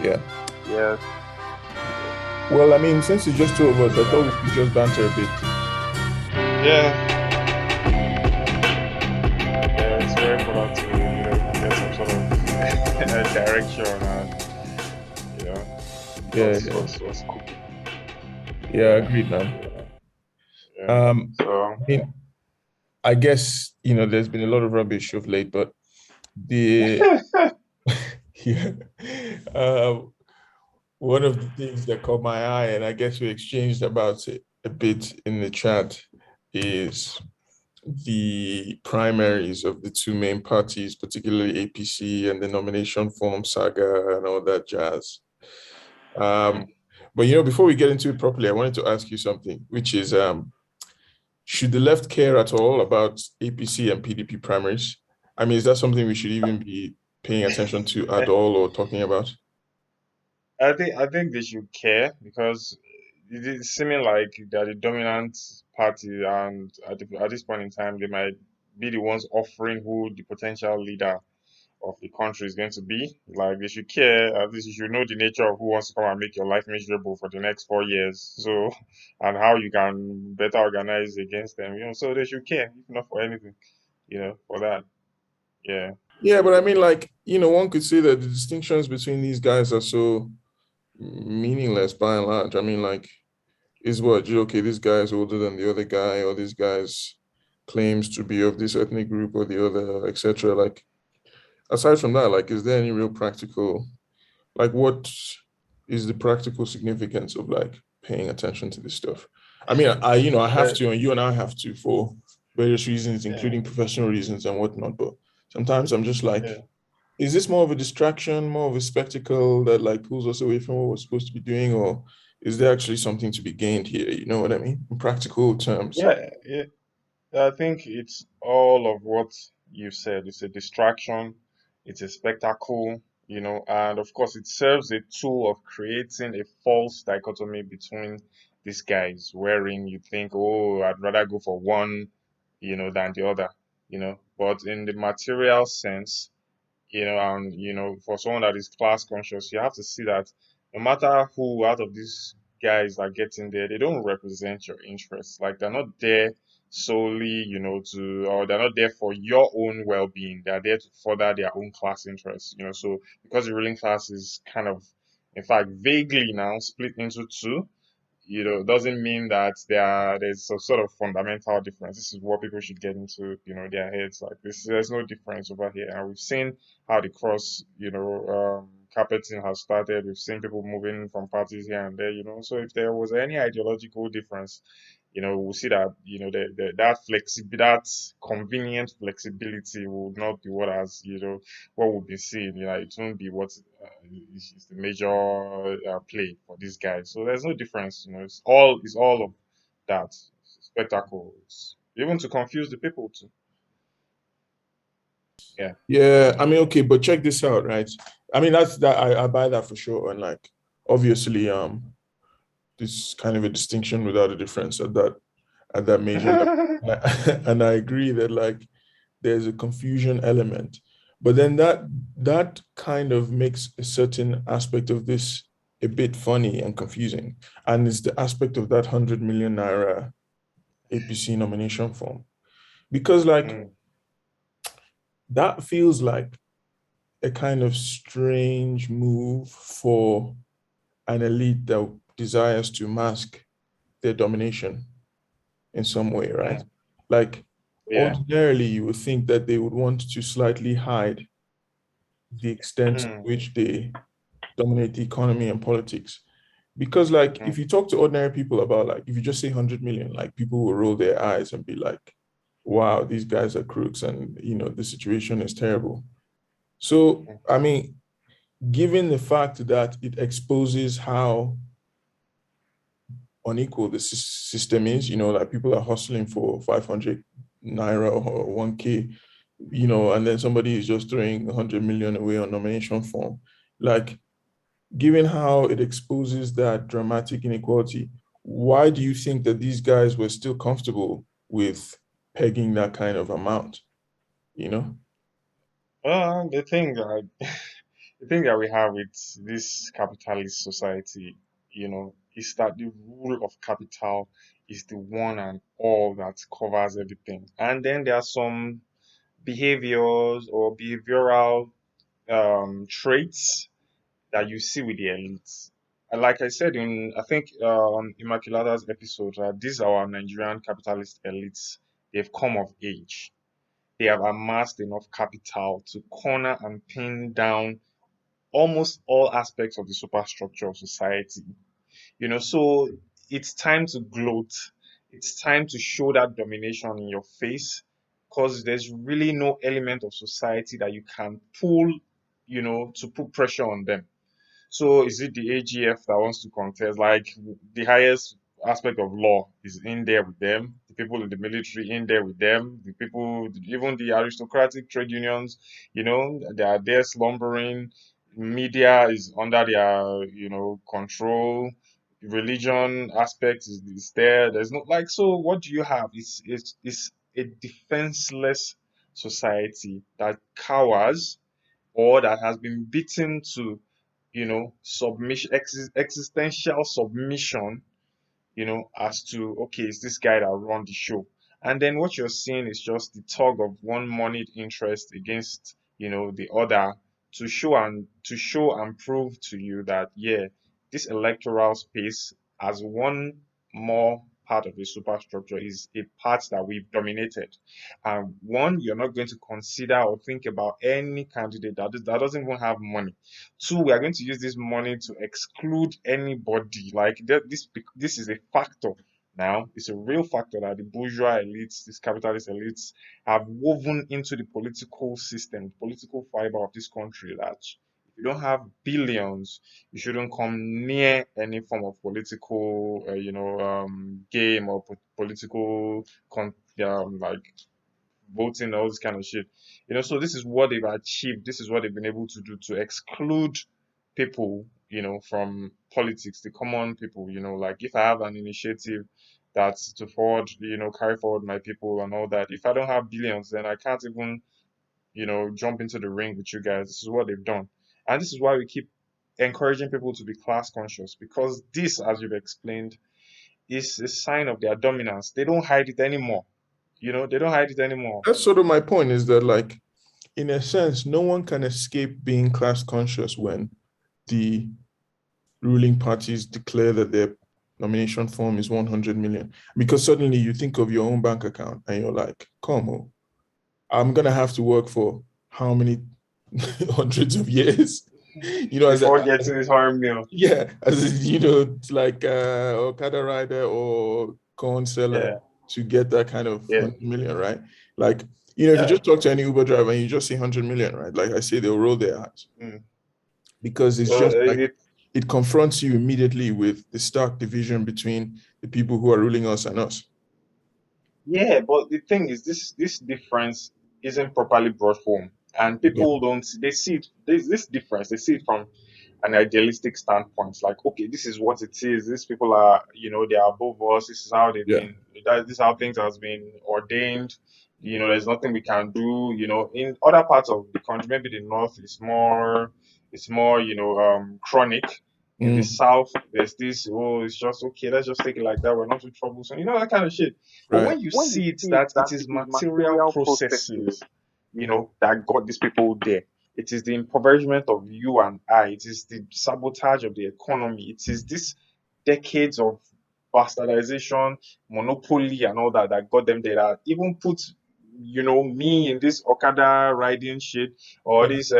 Yeah. Yeah, Well, I mean, since it's just two of us, I thought we could just banter a bit. yeah, yeah. It's very important to get some sort of direction and you know Yeah, yeah, what's cooking. yeah. Yeah, Agreed, man. yeah. Um, So I mean, I guess there's been a lot of rubbish of late, but the yeah, uh, one of the things that caught my eye, and I guess we exchanged about it a bit in the chat, is the primaries of the two main parties, particularly APC and the nomination form saga and all that jazz. Um, mm, but before we get into it properly, I wanted to ask you something, which is should the left care at all about APC and PDP primaries? I mean, is that something we should even be paying attention to at all or talking about? I think they should care because it is seeming like they're the dominant party, and at this point in time, they might be the ones offering who the potential leader of the country is going to be. Like they should care. At least you should know the nature of who wants to come and make your life miserable for the next 4 years. So, and how you can better organize against them. So they should care, if not for anything. For that. Yeah. Yeah, but I mean, like, one could say that the distinctions between these guys are so meaningless by and large. I mean, like, is what, okay, this guy is older than the other guy, or this guy's claims to be of this ethnic group or the other, etc. Like, aside from that, like, is there any real practical, like, what is the practical significance of like paying attention to this stuff? I mean, I have Uh, to, and you and I have to for various reasons, yeah. including professional reasons and whatnot. But sometimes I'm just Yeah. like, is this more of a distraction, more of a spectacle that like pulls us away from what we're supposed to be doing, or is there actually something to be gained here? You know what I mean? In practical terms. Yeah. Yeah. I think it's all of what you said. It's a distraction, it's a spectacle, and of course, it serves a tool of creating a false dichotomy between these guys, wherein you think, oh, I'd rather go for one, than the other, But in the material sense, and for someone that is class conscious, you have to see that no matter who out of these guys are getting there, they don't represent your interests. Like they're not there solely, or they're not there for your own well-being. They're there to further their own class interests. So because the ruling class is kind of, in fact, vaguely now split into two, doesn't mean that there's some sort of fundamental difference. This is what people should get into, their heads. Like this, there's no difference over here. And we've seen how the cross, carpeting has started. We've seen people moving from parties here and there, So if there was any ideological difference, we'll see that, that that convenient flexibility would not be what would be seen. It won't be what is the major play for these guys. So there's no difference. It's all of that spectacle. It's even to confuse the people too. Yeah. Yeah, I mean, okay, but check this out, right? I mean, that's that I buy that for sure. And like obviously, this kind of a distinction without a difference at that major level. And I agree that like there's a confusion element. But then that kind of makes a certain aspect of this a bit funny and confusing. And it's the aspect of that 100 million naira APC nomination form. Because like Mm, that feels like a kind of strange move for an elite that desires to mask their domination in some way, right? mm, Like yeah. ordinarily you would think that they would want to slightly hide the extent to Mm, which they dominate the economy and politics. Because like if mm, you talk to ordinary people about like if you just say 100 million, like people will roll their eyes and be like, wow, these guys are crooks and the situation is terrible. So mm, I mean, given the fact that it exposes how unequal the system is, like people are hustling for 500 naira or 1K, and then somebody is just throwing 100 million away on nomination form. Like, given how it exposes that dramatic inequality, why do you think that these guys were still comfortable with pegging that kind of amount? You know? the thing, The thing that we have with this capitalist society, is that the rule of capital is the one and all that covers everything. And then there are some behaviors or behavioral traits that you see with the elites. And like I said I think on Immaculada's episode, these are our Nigerian capitalist elites. They've come of age. They have amassed enough capital to corner and pin down almost all aspects of the superstructure of society. So it's time to gloat. It's time to show that domination in your face because there's really no element of society that you can pull, to put pressure on them. So is it the AGF that wants to contest? Like the highest aspect of law is in there with them. The people in the military in there with them. The people, even the aristocratic trade unions, they are there slumbering. Media is under their, control. Religion aspect is there. There's no like. So what do you have? It's a defenseless society that cowers or that has been beaten to submission, existential submission, as to okay, it's this guy that run the show. And then what you're seeing is just the tug of one moneyed interest against, the other to show and prove to you that yeah, this electoral space as one more part of the superstructure is a part that we've dominated. And one, you're not going to consider or think about any candidate that doesn't even have money. Two, we are going to use this money to exclude anybody. Like this is a factor now. It's a real factor that the bourgeois elites, these capitalist elites, have woven into the political system, political fiber of this country. That if you don't have billions, you shouldn't come near any form of political, game or political, like voting, all this kind of shit. So this is what they've achieved. This is what they've been able to do to exclude people, from politics, the common people, like if I have an initiative that's to forward, carry forward my people and all that. If I don't have billions, then I can't even, jump into the ring with you guys. This is what they've done. And this is why we keep encouraging people to be class conscious because this, as you've explained, is a sign of their dominance. They don't hide it anymore. They don't hide it anymore. That's sort of my point, is that like in a sense, no one can escape being class conscious when the ruling parties declare that their nomination form is 100 million. Because suddenly you think of your own bank account and you're like, come on, I'm gonna have to work for how many hundreds of years? As Before a, getting this harm meal. yeah, it's like Okada rider or corn seller Yeah, to get that kind of yeah, 100 million, right? Like, if you yeah. just talk to any Uber driver and you just say 100 million, right? Like I say, they'll roll their eyes Mm. because it's So just like it confronts you immediately with the stark division between the people who are ruling us and us. yeah, but the thing is, this difference isn't properly brought home, and Yeah. people don't. They see it. This difference. They see it from an idealistic standpoint. Like, okay, this is what it is. These people are, they are above us. This is how they've Yeah. been. This is how things has been ordained. There's nothing we can do. In other parts of the country, maybe the north is more, chronic. In the Mm, south, there's this. Oh, it's just okay. Let's just take it like that. We're not too troublesome. That kind of shit. But right. when you see it, that it is material processes, that got these people there. It is the impoverishment of you and I. It is the sabotage of the economy. It is this decades of bastardization, monopoly, and all that got them there. That even put, me in this Okada riding shit or Yeah. this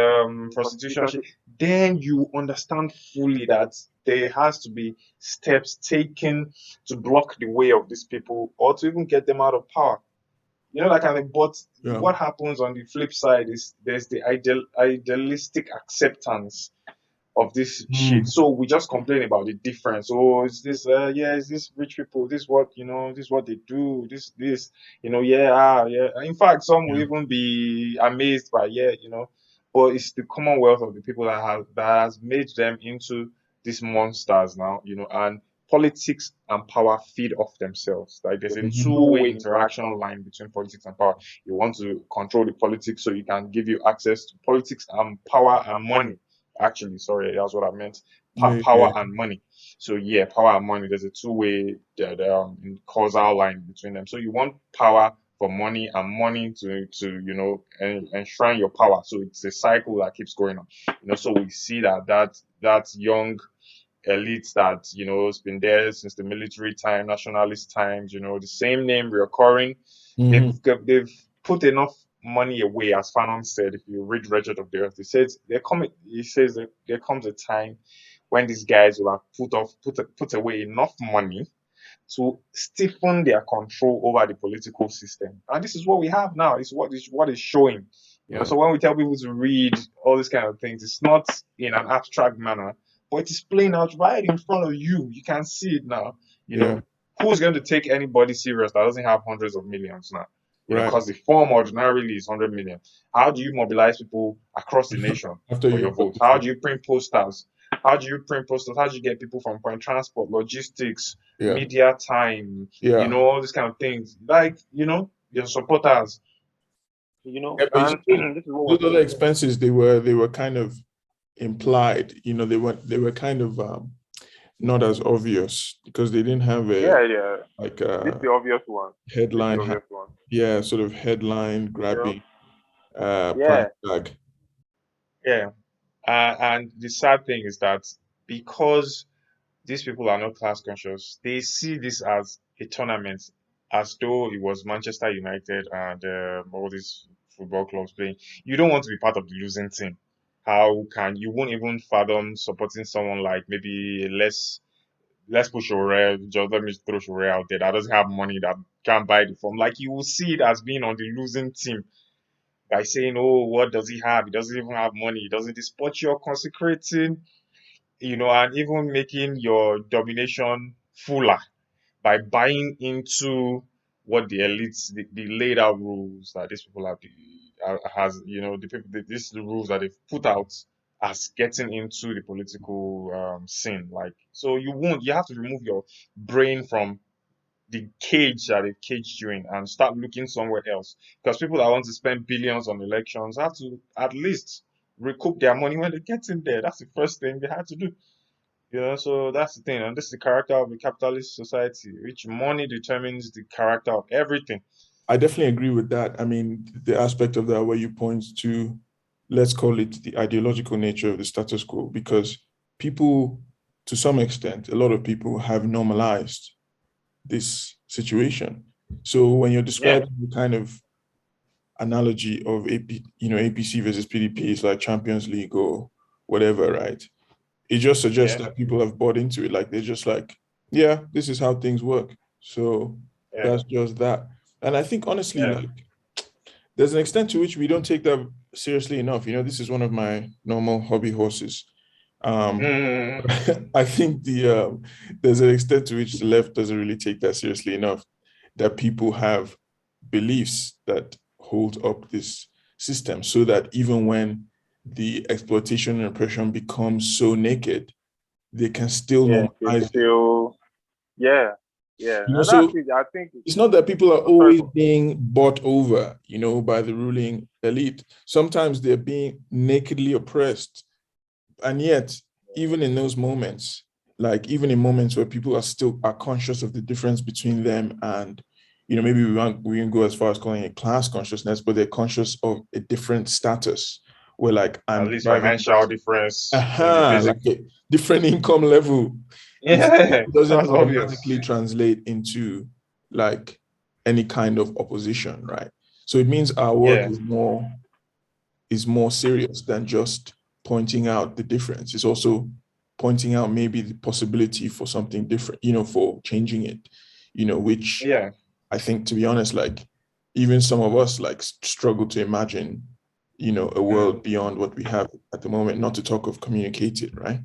prostitution shit. Then you understand fully that there has to be steps taken to block the way of these people or to even get them out of power. That kind of thing. But Yeah. what happens on the flip side is there's the idealistic acceptance of this shit. Mm, So we just complain about the difference. Oh, it's this it's this rich people, this what this what they do, this, yeah, yeah. In fact, some will yeah. even be amazed by but it's the commonwealth of the people that has made them into these monsters now, and politics and power feed off themselves. Like there's a Mhm. two-way interaction line between politics and power. You want to control the politics so you can give you access to politics and power and money. Actually, sorry, that's what I meant. Yeah, Power yeah. and money. So yeah, power and money. There's a two-way causal line between them. So you want power for money and money to enshrine your power. So it's a cycle that keeps going on. So we see that young elites that has been there since the military time, nationalist times. The same name reoccurring. They've Hmm. they've put enough money away, as Fanon said. If you read Regent of the Earth, he says that there comes a time when these guys will have put away enough money to stiffen their control over the political system. And this is what we have now. It's what is showing. Right. So when we tell people to read all these kind of things, it's not in an abstract manner, but it is playing out right in front of you. You can see it now. You Yeah. know, who's going to take anybody serious that doesn't have hundreds of millions now? Right. Because the form ordinarily is 100 million. How do you mobilize people across the nation After for you your got vote? the How phone. do you print posters? How do you print posters? How do you get people from point transport, logistics, Yeah. media time, Yeah. all these kind of things? Like, your supporters, Yeah, but you see, and this is what those we're other seeing. expenses they were kind of implied. They were kind of not as obvious because they didn't have a Yeah, yeah. like This a the obvious one. This the headline, obvious one. yeah, sort of headline You know? grabbing price Yeah, tag. yeah. And the sad thing is that because these people are not class conscious, they see this as a tournament, as though it was Manchester United and all these football clubs playing. You don't want to be part of the losing team. You won't even fathom supporting someone like maybe let's push Shore, just let me throw Shore out there that doesn't have money that can't buy the form. Like you will see it as being on the losing team by saying, "Oh, what does he have? He doesn't even have money. He doesn't." This, but you're consecrating, and even making your domination fuller by buying into what the elites, the laid out rules that these people have, has, the people, these the rules that they've put out as getting into the political scene. Like, so you have to remove your brain from the cage that they've caged you in and start looking somewhere else. Because people that want to spend billions on elections have to at least recoup their money when they get in there. That's the first thing they had to do. So that's the thing, and this is the character of a capitalist society, which money determines the character of everything. I definitely agree with that. I mean, the aspect of that where you point to, let's call it the ideological nature of the status quo, because people, to some extent, a lot of people have normalized this situation. So when you're Yeah, describing the kind of analogy of APC versus PDP is like Champions League or whatever, right? It just suggests yeah, that people have bought into it. Like they're just like, yeah, this is how things work. So yeah, that's just that. And I think honestly, yeah. like there's an extent to which we don't take that seriously enough. This is one of my normal hobby horses. Um, Mm, I think there's an extent to which the left doesn't really take that seriously enough. That people have beliefs that hold up this system, so that even when the exploitation and oppression becomes so naked, they can still yeah, they normalize it. still, yeah, yeah, and that's So it. I think. it's not that people are Oh, sorry. always being bought over, by the ruling elite. Sometimes they're being nakedly oppressed. And yet, even in those moments, like even in moments where people are conscious of the difference between them and, maybe we won't go as far as calling it class consciousness, but they're conscious of a different status where like At I'm least driving, financial difference in the aha, basic. like a different income level. Yeah, It doesn't that's obvious. automatically translate into like any kind of opposition, right? So it means our work Yeah, is more serious than just pointing out the difference. It's also pointing out maybe the possibility for something different, for changing it, which yeah. I think, to be honest, like even some of us like struggle to imagine, a Mm. world beyond what we have at the moment, not to talk of communicate it, right?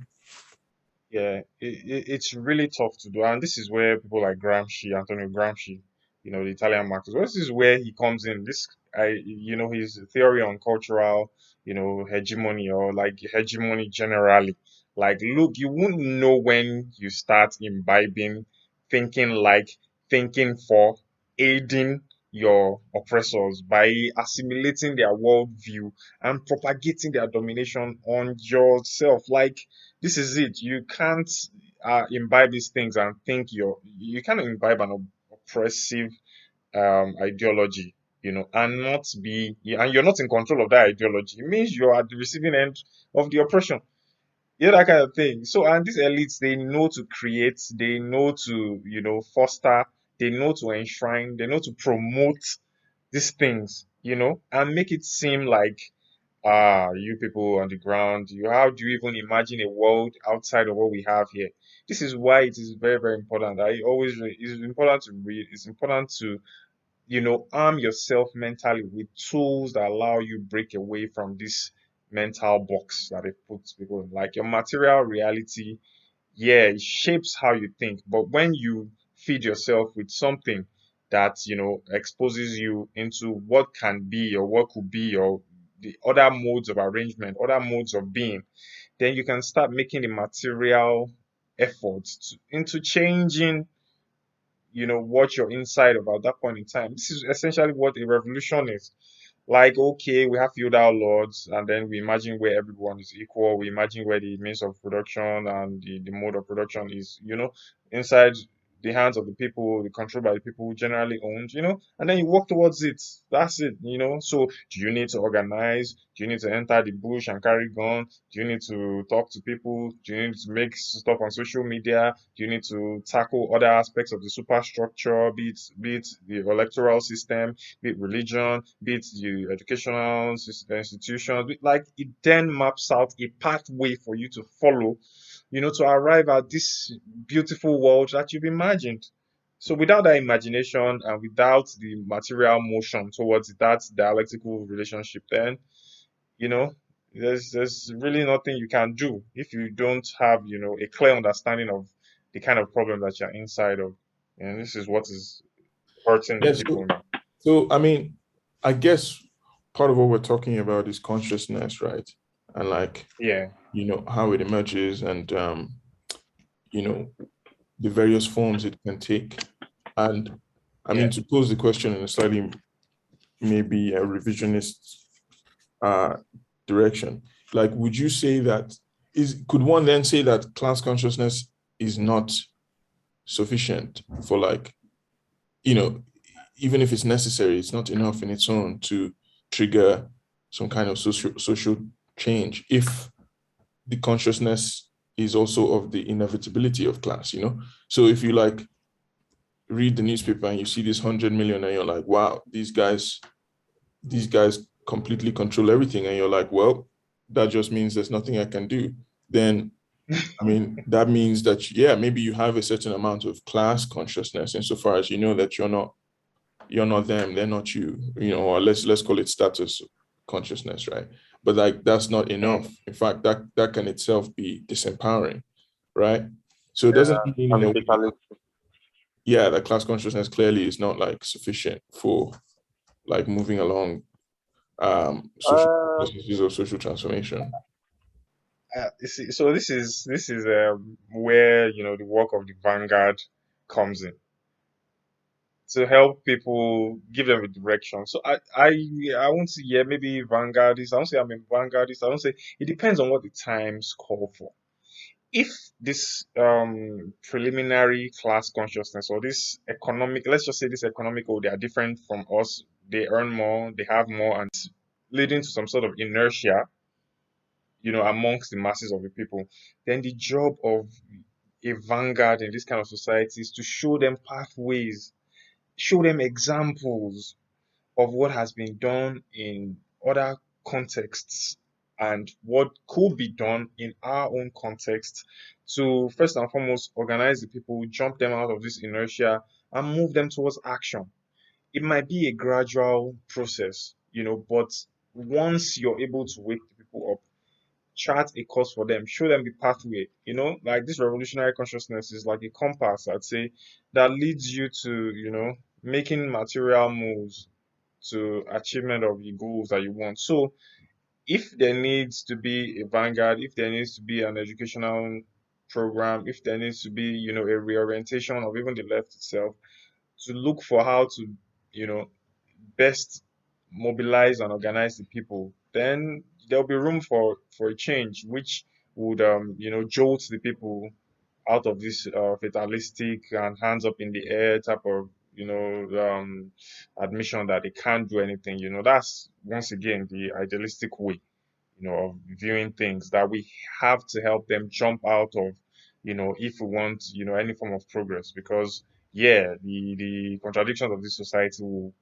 Yeah, it's really tough to do, and this is where people like Antonio Gramsci, the Italian Marxist. This is where he comes in. His theory on cultural, hegemony or like hegemony generally. Like, look, you won't know when you start imbibing, thinking like, thinking for, aiding. your oppressors by assimilating their worldview and propagating their domination on yourself. Like, this is it. You can't imbibe these things and think you can't imbibe an oppressive ideology, and not be, and you're not in control of that ideology. It means you're at the receiving end of the oppression. That kind of thing. So, and these elites, they know to create, they know to, foster, they know to enshrine, they know to promote these things, and make it seem like, you people on the ground, how do you even imagine a world outside of what we have here? This is why it is very, very important. It's important to read, it's important to, arm yourself mentally with tools that allow you break away from this mental box that it puts people in. Like, your material reality, yeah, it shapes how you think. But when you feed yourself with something that, exposes you into what can be or what could be, or the other modes of arrangement, other modes of being, then you can start making the material efforts into changing, what you're inside of at that point in time. This is essentially what a revolution is. Like, okay, we have feudal lords, and then we imagine where everyone is equal. We imagine where the means of production and the mode of production is, inside the hands of the people, the controlled by the people, generally owned, and then you work towards it. That's it. So, do you need to organize? Do you need to enter the bush and carry gun? Do you need to talk to people? Do you need to make stuff on social media? Do you need to tackle other aspects of the superstructure, be it the electoral system, be it religion, be it the educational institutions? Like, it then maps out a pathway for you to follow, to arrive at this beautiful world that you've imagined. So, without that imagination and without the material motion towards that dialectical relationship, then, you know there's really nothing you can do if you don't have, a clear understanding of the kind of problem that you're inside of. And this is what is hurting the Yeah, people. I mean, I guess part of what we're talking about is consciousness, right? And like, Yeah, how it emerges and you know, the various forms it can take. And I mean, yeah. to pose the question in a slightly maybe a revisionist uh direction, like would you say that is could one then say that class consciousness is not sufficient for like, you know, even if it's necessary, it's not enough in its own to trigger some kind of social change if the consciousness is also of the inevitability of class, So if you like read the newspaper and you see this 100 million and you're like, wow, these guys completely control everything, and you're like, well, that just means there's nothing I can do. Then I mean, that means that yeah, maybe you have a certain amount of class consciousness insofar as you know that you're not them, they're not you, or let's call it status consciousness, right? But like that's not enough. Mm. In fact, that can itself be disempowering, right? So it doesn't Yeah, mean in and a the way, fatality. yeah, that class consciousness clearly is not like sufficient for like moving along social uh, processes or social transformation. you see, so this is where, the work of the vanguard comes in, to help people, give them a direction. So, I won't say, yeah, maybe vanguardist. I won't say I'm a vanguardist. I won't say, it depends on what the times call for. If this preliminary class consciousness, or this economic, let's just say this economic, they are different from us, they earn more, they have more, and leading to some sort of inertia, amongst the masses of the people, then the job of a vanguard in this kind of society is to show them pathways, show them examples of what has been done in other contexts and what could be done in our own context, to first and foremost organize the people, jump them out of this inertia, and move them towards action. It might be a gradual process, but once you're able to wake the people up, chart a course for them, show them the pathway, like this revolutionary consciousness is like a compass, I'd say, that leads you to, making material moves to achievement of the goals that you want. So, if there needs to be a vanguard, if there needs to be an educational program, if there needs to be, a reorientation of even the left itself, to look for how to, you know, best mobilize and organize the people, then there'll be room for a change, which would jolt the people out of this fatalistic and hands up in the air type of admission that they can't do anything. That's once again the idealistic way of viewing things, that we have to help them jump out of, if we want, any form of progress. Because yeah, the contradictions of this society will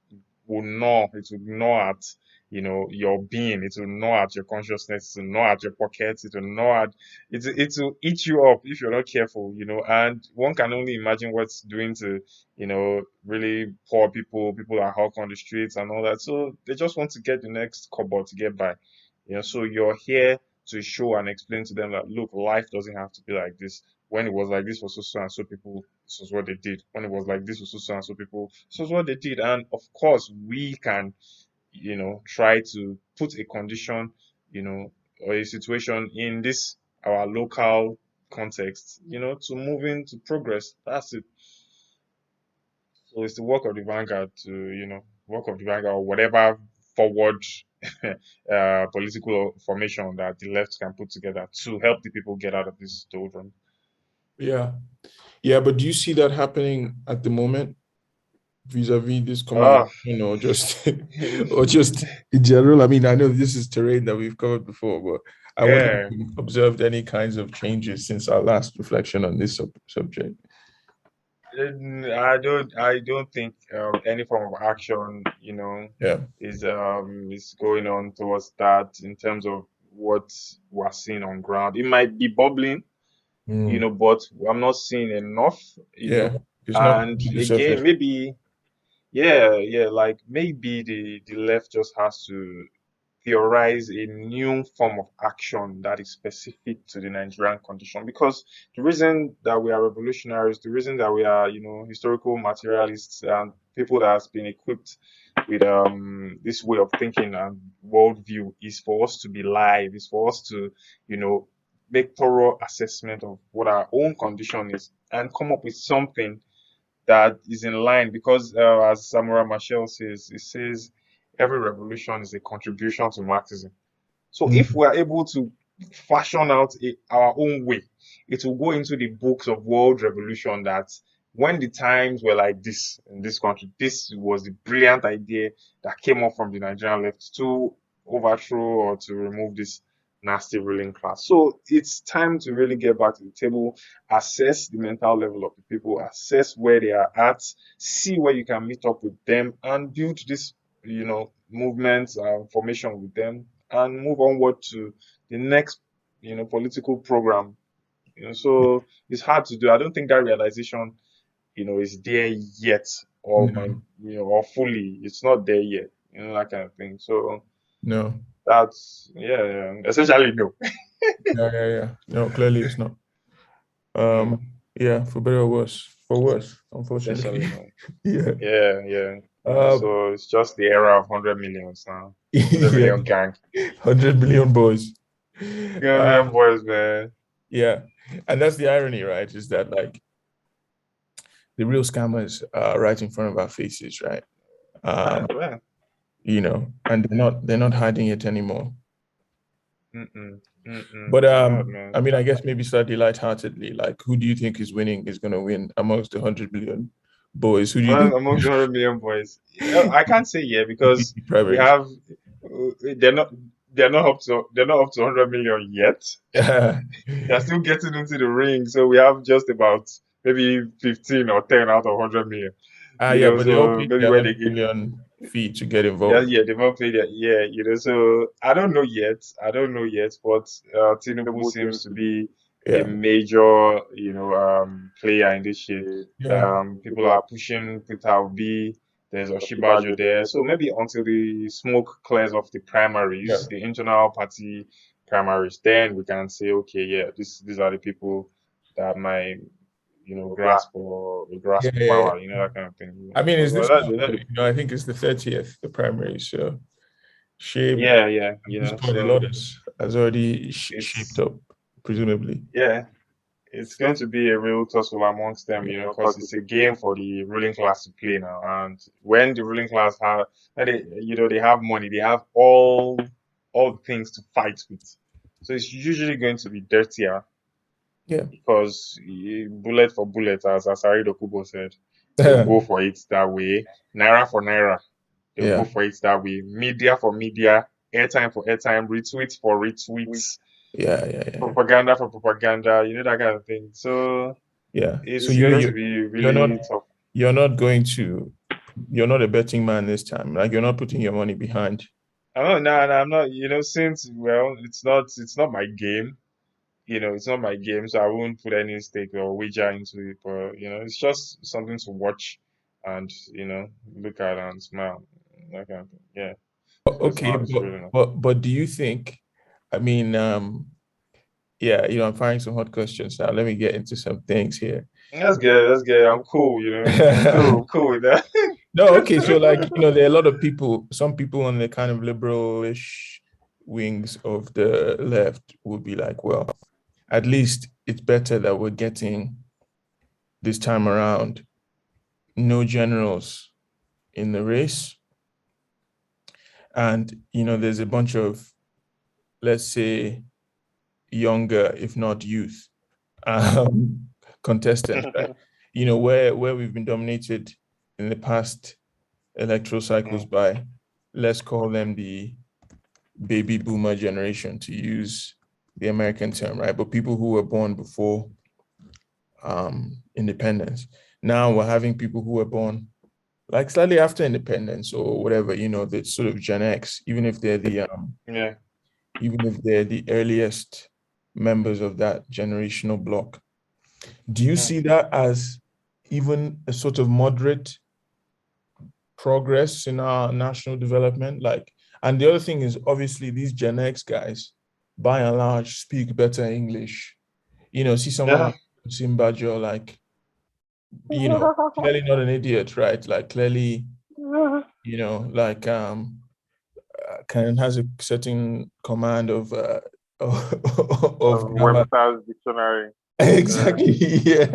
gnaw, it will gnaw at, your being, it will gnaw at your consciousness, it will gnaw at your pockets, it will gnaw at, it will eat you up if you're not careful, and one can only imagine what's doing to, really poor people, people that hawk on the streets and all that. So they just want to get the next cobble to get by. So you're here to show and explain to them that, look, life doesn't have to be like this. When it was like this for so and so people, this was what they did. When it was like this for so and so people, this was what they did. And of course, we can, try to put a condition, or a situation in this our local context, to move into progress. That's it. So it's the work of the vanguard to, work of the vanguard, or whatever forward political formation that the left can put together to help the people get out of this doldrum. Yeah. Yeah, but do you see that happening at the moment vis-a-vis this command, Ah, just or just in general? I mean, I know this is terrain that we've covered before, but I wonder if yeah. you've observed any kinds of changes since our last reflection on this subject. I don't think any form of action, Yeah. is going on towards that in terms of what we're seeing on ground. It might be bubbling, Mm. but I'm not seeing enough, Yeah. It's not and to the again, surface. maybe, yeah, yeah, like maybe the left just has to theorize a new form of action that is specific to the Nigerian condition. Because the reason that we are revolutionaries, the reason that we are, historical materialists and people that has been equipped with this way of thinking and worldview, is for us to be live, is for us to, you know, make thorough assessment of what our own condition is and come up with something that is in line. Because as Samura Machel says, it says every revolution is a contribution to Marxism. So if Mm. we are able to fashion out our own way, it will go into the books of world revolution that when the times were like this in this country, this was the brilliant idea that came up from the Nigerian left to overthrow or to remove this nasty ruling class. So it's time to really get back to the table, assess the mental level of the people, assess where they are at, see where you can meet up with them, and build this, movements and formation with them, and move onward to the next, political program. So it's hard to do. I don't think that realization, is there yet, or my, No, or fully. It's not there yet. That kind of thing. So no. that's, yeah, yeah. Essentially no. Yeah, yeah, yeah. No, clearly it's not. Mm, Yeah, for better or worse. For worse, essentially unfortunately. no. Yeah. Yeah, yeah. Um, So it's just the era of 100 millions now. 100 yeah. million gang. 100 million boys. 100 million Um, boys, man. yeah. And that's the irony, right? Is that like the real scammers are right in front of our faces, right? Ah, Um, man. and they're not hiding it anymore. Mm-mm. Mm-mm. But They're not, I man. mean, I guess maybe slightly lightheartedly, like who do you think is going to win amongst the 100 million boys? Who do you think Amongst the 100 million boys, I can't say yeah, defeat because the we primaries? have they're not up to 100 million yet. Yeah. They're still getting into the ring, so we have just about maybe 15 or 10 out of 100 million. Yeah, but they all So paid maybe their where 100 million fee to get yeah, involved. yeah, they've not played it. Yeah, so I don't know yet. I don't know yet, but Tinubu seems to be a Yeah. major, player in this shit. Yeah. People are pushing Peter Obi. There's Oshibajo there. So maybe until the smoke clears off the Yeah. primaries, the internal party primaries, then we can say, okay, yeah, these are the people that might, Yeah. grasp Yeah, yeah. power, that kind of thing. I mean, So is this that, month? I think it's the 30th, the primary. So shape yeah, yeah, at this point, a so lot has already shaped it's up, presumably. yeah, it's going So to be a real tussle amongst them, because it's a game for the ruling class to play now. And when the ruling class have, when they have money, they have all the things to fight with. So it's usually going to be dirtier yeah. because bullet for bullet, as Asari Dokubo said, they'll go for it that way. Naira for naira, they'll go Yeah. for it that way. Media for media, airtime for airtime, retweets for retweets, Yeah, yeah, yeah. propaganda for propaganda, that kind of thing. So Yeah. So it's going to be you're not really tough. you're not going to you're not a betting man this time. Like you're not putting your money behind. I don't know, no, I'm not, since, well, it's not my game. It's not my game, so I won't put any stake or wager into it. But it's just something to watch and look at and smile. That kind of thing. Yeah, Okay, it's really not. but do you think, I mean, yeah, I'm finding some hot questions now. Let me get into some things here. That's good. That's good. I'm cool. I'm cool. I'm cool with that. No, okay, so like, there are a lot of people, some people on the kind of liberal-ish wings of the left would be like, well, at least it's better that we're getting this time around no generals in the race. And, there's a bunch of, let's say, younger, if not youth, um, contestants, right? Where we've been dominated in the past electoral cycles Mm, by, let's call them the baby boomer generation, to use the American term, right? But people who were born before independence. Now we're having people who were born like slightly after independence or whatever, the sort of Gen X, yeah. even if they're the earliest members of that generational block. Do you Mm, see that as even a sort of moderate progress in our national development? Like, and the other thing is obviously these Gen X guys, by and large, speak better English. See someone yeah. like Simbajo, like, clearly not an idiot, right? Like clearly, like can has a certain command of of grammar. Webster's dictionary. Yeah. Exactly. Yeah.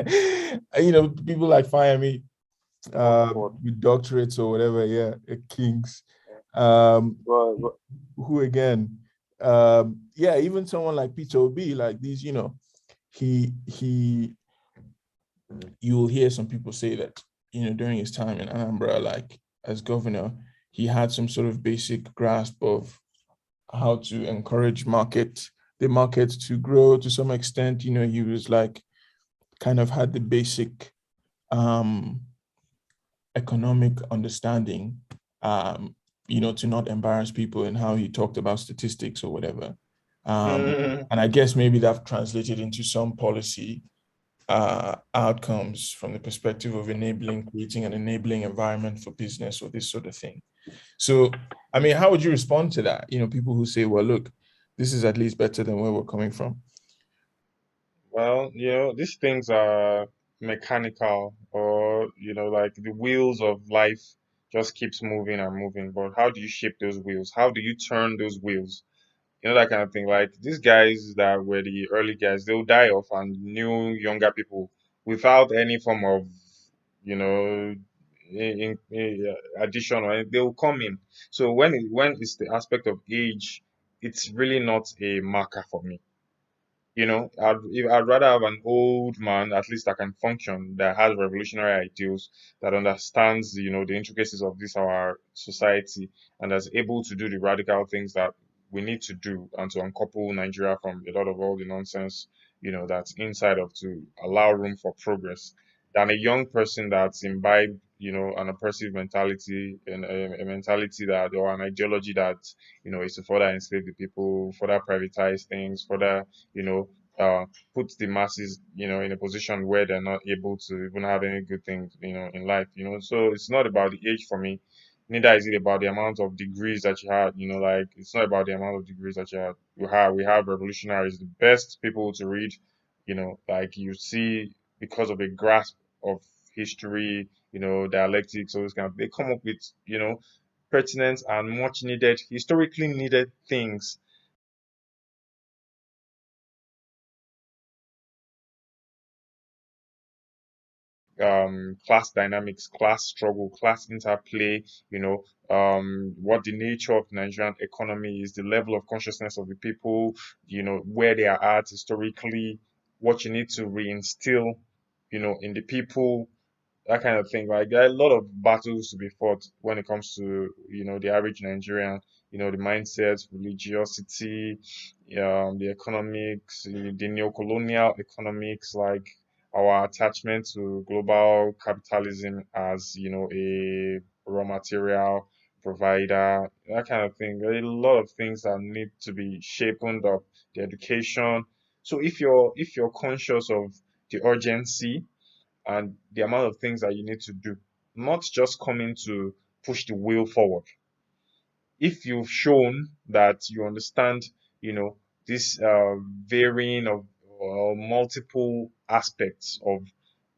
People like Fire Oxford. with doctorates or whatever, yeah, kings. Um, But who again? Yeah, even someone like Peter Obi, like these, he you'll hear some people say that, during his time in Anambra, like as governor, he had some sort of basic grasp of how to encourage the market to grow to some extent. He was like kind of had the basic um economic understanding, um, to not embarrass people in how he talked about statistics or whatever. mm, And I guess maybe that translated into some policy outcomes from the perspective of creating an enabling environment for business or this sort of thing. So, I mean, how would you respond to that? People who say, well, look, this is at least better than where we're coming from. well, these things are mechanical, or like the wheels of life just keeps moving and moving. But how do you shape those wheels? How do you turn those wheels? That kind of thing. Like these guys that were the early guys, they'll die off, and new younger people without any form of, you know, addition, or they will come in. So when it's the aspect of age, it's really not a marker for me. I'd rather have an old man, at least that can function, that has revolutionary ideals, that understands, the intricacies of this our society, and that's able to do the radical things that we need to do, and to uncouple Nigeria from a lot of all the nonsense, that's inside of, to allow room for progress, than a young person that's imbibed, an oppressive mentality, and a mentality that, or an ideology that, is to further enslave the people, further privatize things, further, you know, put the masses, in a position where they're not able to even have any good things, in life. So it's not about the age for me. Neither is it about the amount of degrees that you had. Like it's not about the amount of degrees that you had. We have revolutionaries, the best people to read. Like you see, because of a grasp of history, dialectics, all those kind of. They come up with, pertinent and much needed, historically needed things class dynamics, class struggle, class interplay, what the nature of the Nigerian economy is, the level of consciousness of the people, where they are at historically, what you need to reinstill, in the people, that kind of thing. Like there are a lot of battles to be fought when it comes to the average Nigerian. The mindset, religiosity, the economics, the neo-colonial economics, like our attachment to global capitalism as a raw material provider, that kind of thing. There are a lot of things that need to be shapen up. The education. So if you're conscious of the urgency and the amount of things that you need to do, not just coming to push the wheel forward. If you've shown that you understand, you know, this varying of multiple aspects of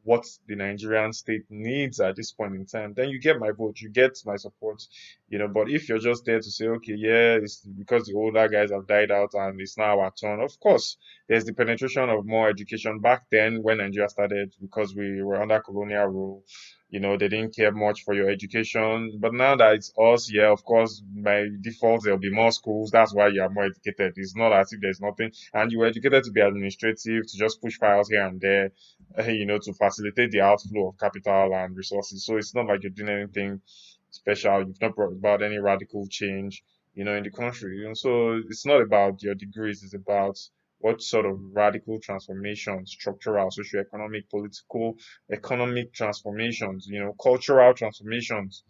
what the Nigerian state needs at this point in time, then you get my vote, you get my support, But if you're just there to say, okay, yeah, it's because the older guys have died out and it's now our turn, of course, there's the penetration of more education back then when Nigeria started because we were under colonial rule. They didn't care much for your education. But now that it's us, yeah, of course, by default, there'll be more schools. That's why you are more educated. It's not as if there's nothing. And you were educated to be administrative, to just push files here and there, to facilitate the outflow of capital and resources. So it's not like you're doing anything special. You've not brought about any radical change, in the country. So it's not about your degrees. It's about what sort of radical transformations, structural, socio-economic, political, economic transformations, cultural transformations.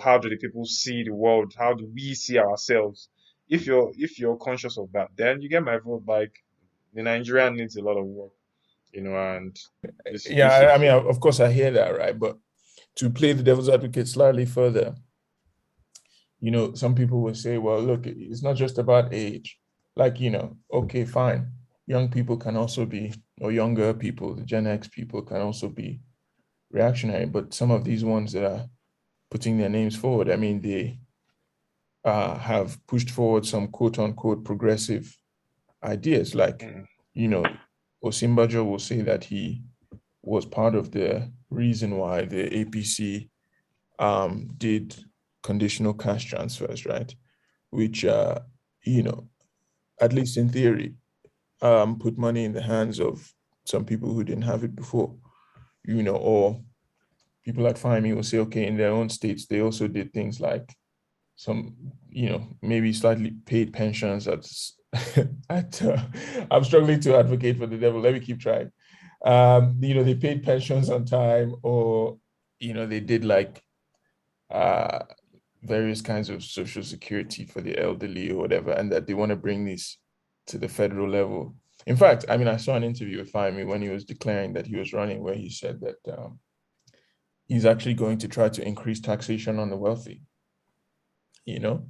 How do the people see the world? How do we see ourselves? If you're conscious of that, then you get my vote. Like the Nigerian needs a lot of work, and this Yeah, I is mean, of course, I hear that, right? But to play the devil's advocate slightly further, some people will say, well, look, it's not just about age. Like, okay, fine. Young people can also be, or younger people, the Gen X people can also be reactionary. But some of these ones that are putting their names forward, I mean, they have pushed forward some quote unquote progressive ideas. Like, mm, you know, Osinbajo will say that he was part of the reason why the APC did conditional cash transfers, right? Which, you know, at least in theory, put money in the hands of some people who didn't have it before, or people like Fahmy will say, okay, in their own states, they also did things like some, maybe slightly paid pensions at I'm struggling to advocate for the devil. Let me keep trying. They paid pensions on time, or, they did like uh, various kinds of social security for the elderly or whatever, and that they want to bring this to the federal level. In fact, I mean, I saw an interview with Fahmy when he was declaring that he was running, where he said that he's actually going to try to increase taxation on the wealthy, you know?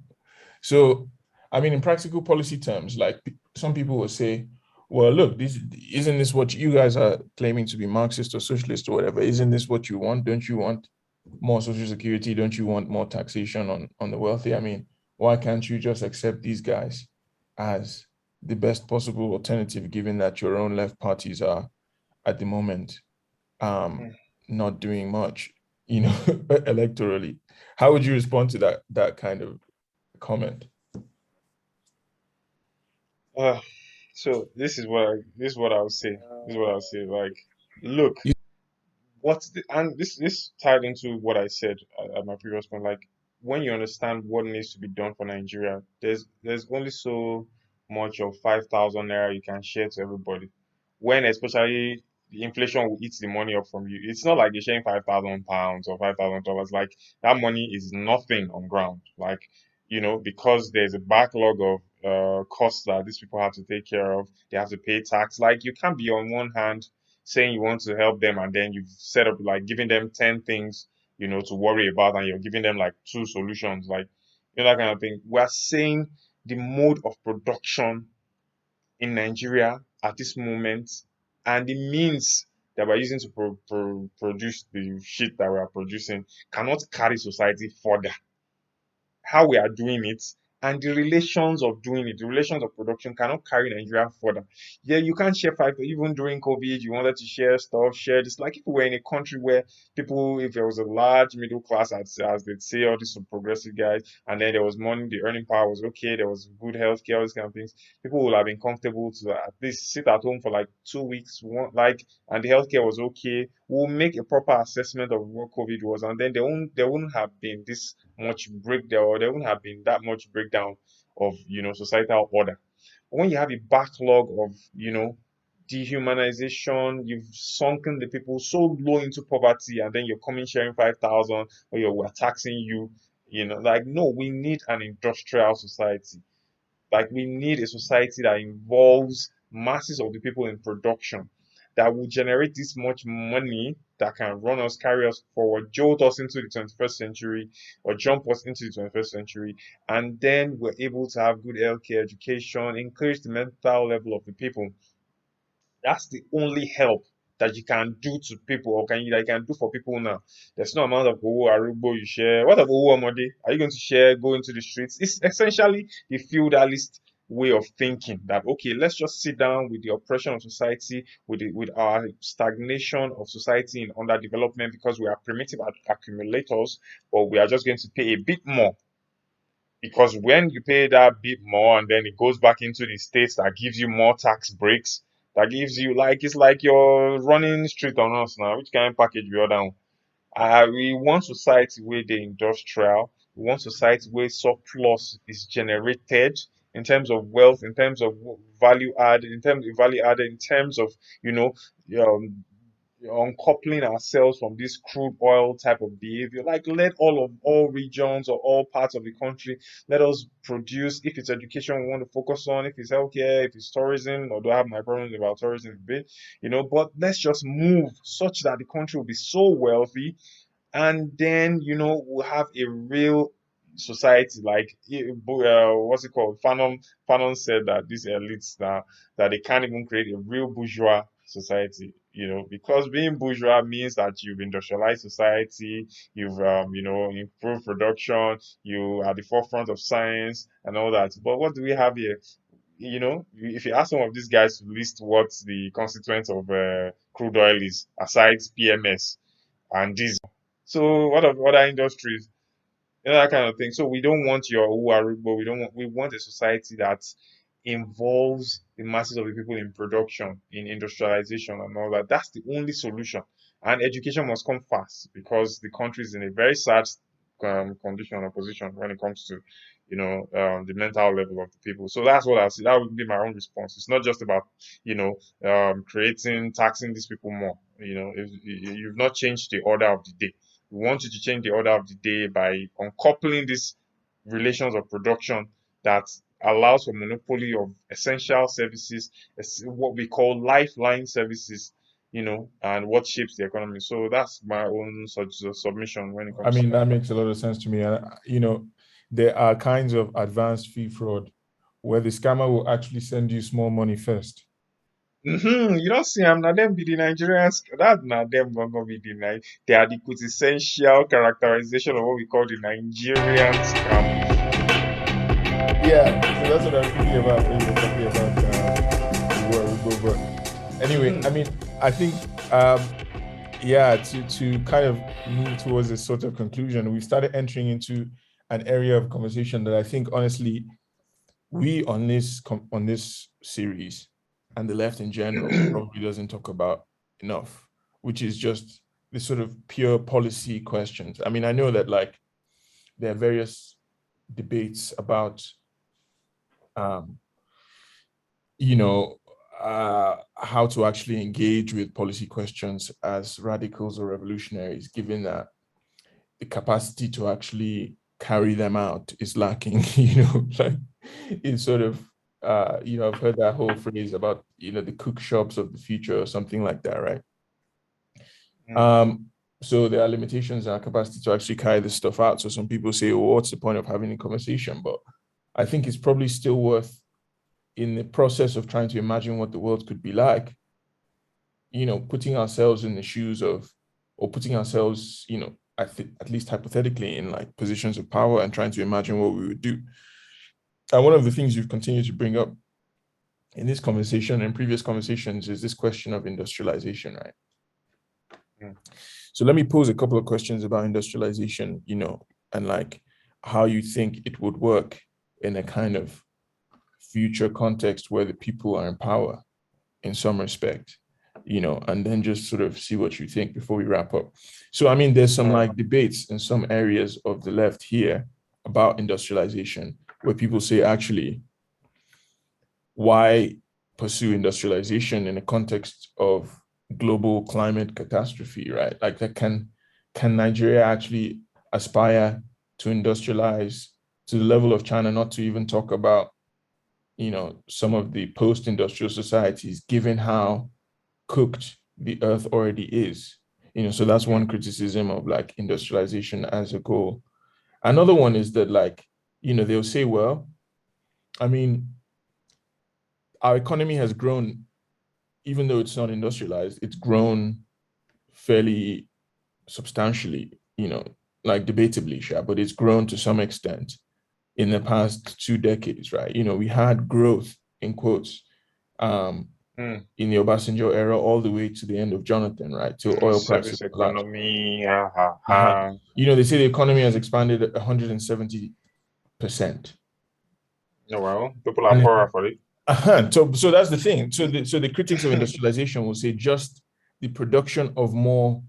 So, I mean, in practical policy terms, like some people will say, well, look, this isn't this what you guys are claiming to be Marxist or socialist or whatever? Isn't this what you want? Don't you want more social security? Don't you want more taxation on the wealthy? I mean, why can't you just accept these guys as the best possible alternative, given that your own left parties are at the moment mm. not doing much, electorally? How would you respond to that kind of comment? Uh, so this is what I would say. This is what I would say. Like, look, and this tied into what I said at my previous point. Like, when you understand what needs to be done for Nigeria, there's only so much of 5,000 naira you can share to everybody. When especially the inflation will eat the money up from you. It's not like you're sharing £5,000 or $5,000. Like that money is nothing on ground. Like, because there's a backlog of costs that these people have to take care of. They have to pay tax. Like you can't be on one hand saying you want to help them and then you've set up like giving them 10 things, to worry about, and you're giving them like two solutions, like, that kind of thing. We're saying the mode of production in Nigeria at this moment and the means that we're using to produce the shit that we are producing cannot carry society further. How we are doing it and the relations of doing it, the relations of production cannot carry Nigeria further. Yeah, you can't share five. Even during COVID, you wanted to share stuff, share this. Like if we were in a country where people, if there was a large middle class, as they'd say, all these progressive guys, and then there was money, the earning power was okay, there was good healthcare, all these kind of things, people would have been comfortable to at least sit at home for like 2 weeks, and the healthcare was okay. We'll make a proper assessment of what COVID was, and then there wouldn't have been this much breakdown, or there wouldn't have been that much breakdown of societal order. But when you have a backlog of dehumanization, you've sunken the people so low into poverty, and then you're coming sharing 5,000, or we're taxing you. Like, no, we need an industrial society. Like, we need a society that involves masses of the people in production, that will generate this much money that can run us, carry us forward, jolt us into the 21st century, or jump us into the 21st century. And then we're able to have good healthcare, education, increase the mental level of the people. That's the only help that you can do to people, or that you can do for people now. There's no amount of arubo you share. What of amode? Are you going to share, go into the streets? It's essentially the feudalist way of thinking that, okay, let's just sit down with the oppression of society, with our stagnation of society in underdevelopment, because we are primitive accumulators, but we are just going to pay a bit more, because when you pay that bit more and then it goes back into the states, that gives you more tax breaks, that gives you, like, it's like you're running straight on us now. Which kind of package we order on? We want society where the industrial, we want society where surplus is generated in terms of wealth, in terms of value added, in terms of you know um, uncoupling ourselves from this crude oil type of behavior. Like, let all regions or all parts of the country, let us produce. If it's education we want to focus on, if it's healthcare, if it's tourism, although I have my problems about tourism a bit, but let's just move such that the country will be so wealthy, and then we'll have a real society. Like, what's it called, Fanon said that these elites, that they can't even create a real bourgeois society, because being bourgeois means that you've industrialized society, you've improved production, you are the forefront of science and all that. But what do we have here? If you ask some of these guys to list what the constituents of crude oil is, aside PMS and diesel. So what of other industries? That kind of thing. So we don't want your Uwarubo. We want a society that involves the masses of the people in production, in industrialization and all that. That's the only solution. And education must come fast, because the country is in a very sad condition or position when it comes to, the mental level of the people. So that's what I see. That would be my own response. It's not just about, taxing these people more. If you've not changed the order of the day. We want you to change the order of the day by uncoupling these relations of production that allows for monopoly of essential services, what we call lifeline services, and what shapes the economy. So that's my own submission when it I comes to mean, that. that makes a lot of sense to me. And, there are kinds of advanced fee fraud where the scammer will actually send you small money first. You don't see them, now them be the Nigerians. That now them gonna be they are the quintessential characterization of what we call the Nigerian scam. Yeah, so that's what I was thinking about when you were talking about where we go. But anyway, I Hmm. mean, I think yeah, to kind of move towards a sort of conclusion, we started entering into an area of conversation that I think honestly we on this series and the left in general probably doesn't talk about enough, which is just the sort of pure policy questions. I mean, I know that like there are various debates about um, you know, how to actually engage with policy questions as radicals or revolutionaries, given that the capacity to actually carry them out is lacking. Like it's sort of, I've heard that whole phrase about, the cook shops of the future or something like that, right? Hmm. Um, so there are limitations in our capacity to actually carry this stuff out. So some people say, well, what's the point of having a conversation? But I think it's probably still worth, in the process of trying to imagine what the world could be like, putting ourselves in the shoes of, or putting ourselves, at least hypothetically, in like positions of power and trying to imagine what we would do. And one of the things you've continued to bring up in this conversation and previous conversations is this question of industrialization, right? Mm, So let me pose a couple of questions about industrialization, and like how you think it would work in a kind of future context where the people are in power in some respect, and then just sort of see what you think before we wrap up. So, I mean, there's some all right. like debates in some areas of the left here about industrialization where people say, actually, why pursue industrialization in the context of global climate catastrophe, right? Like that can Nigeria actually aspire to industrialize to the level of China, not to even talk about, some of the post-industrial societies, given how cooked the earth already is. So that's one Mm, criticism of like industrialization as a goal. Another one is that like, they'll say, well, I mean, our economy has grown, even though it's not industrialized, it's grown fairly substantially, like debatably, sure, but it's grown to some extent in the past 2 decades, right? We had growth in quotes mm, in the Obasanjo era all the way to the end of Jonathan, right? Till oil prices service collapsed. economy. Ha, ha, Uh-huh. ha. They say the economy has expanded 170%. Oh, well, people are And poorer for it. so that's the thing. So the critics of industrialization will say just the production of more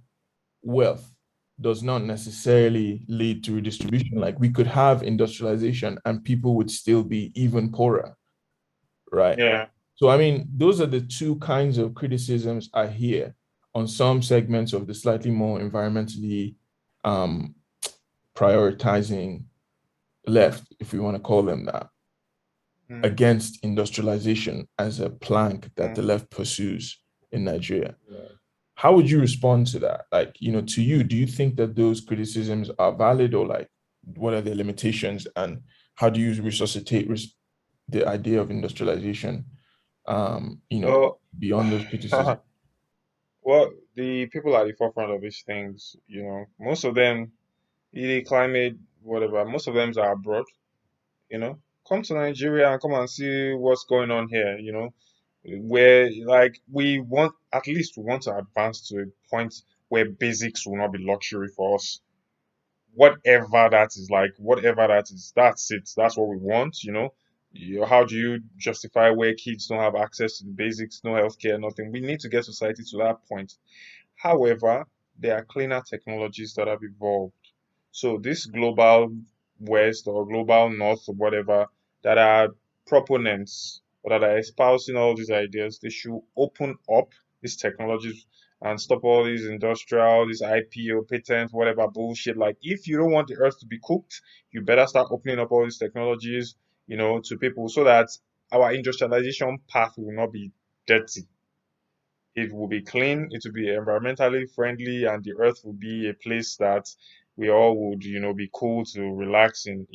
wealth does not necessarily lead to redistribution. Like we could have industrialization and people would still be even poorer, right? Yeah. So, I mean, those are the two kinds of criticisms I hear on some segments of the slightly more environmentally um, prioritizing left, if we want to call them that, Mm, against industrialization as a plank that mm. the left pursues in Nigeria. How would you respond to that? Like, to you, do you think that those criticisms are valid, or like what are their limitations, and how do you resuscitate the idea of industrialization, Well, beyond those criticisms? well, the people at the forefront of these things, most of them, the climate, whatever, most of them are abroad, you know. Come to Nigeria and come and see what's going on here, where like we want to advance to a point where basics will not be luxury for us. Whatever that is, like whatever that is, that's it. That's what we want, how do you justify where kids don't have access to the basics, no healthcare, nothing? We need to get society to that point. However, there are cleaner technologies that have evolved. So this global west or global north or whatever that are proponents or that are espousing all these ideas, they should open up these technologies and stop all these industrial, these IPO, patents, whatever bullshit. Like if you don't want the earth to be cooked, you better start opening up all these technologies, to people so that our industrialization path will not be dirty. It will be clean, it will be environmentally friendly, and the earth will be a place that we all would, be cool to relax in,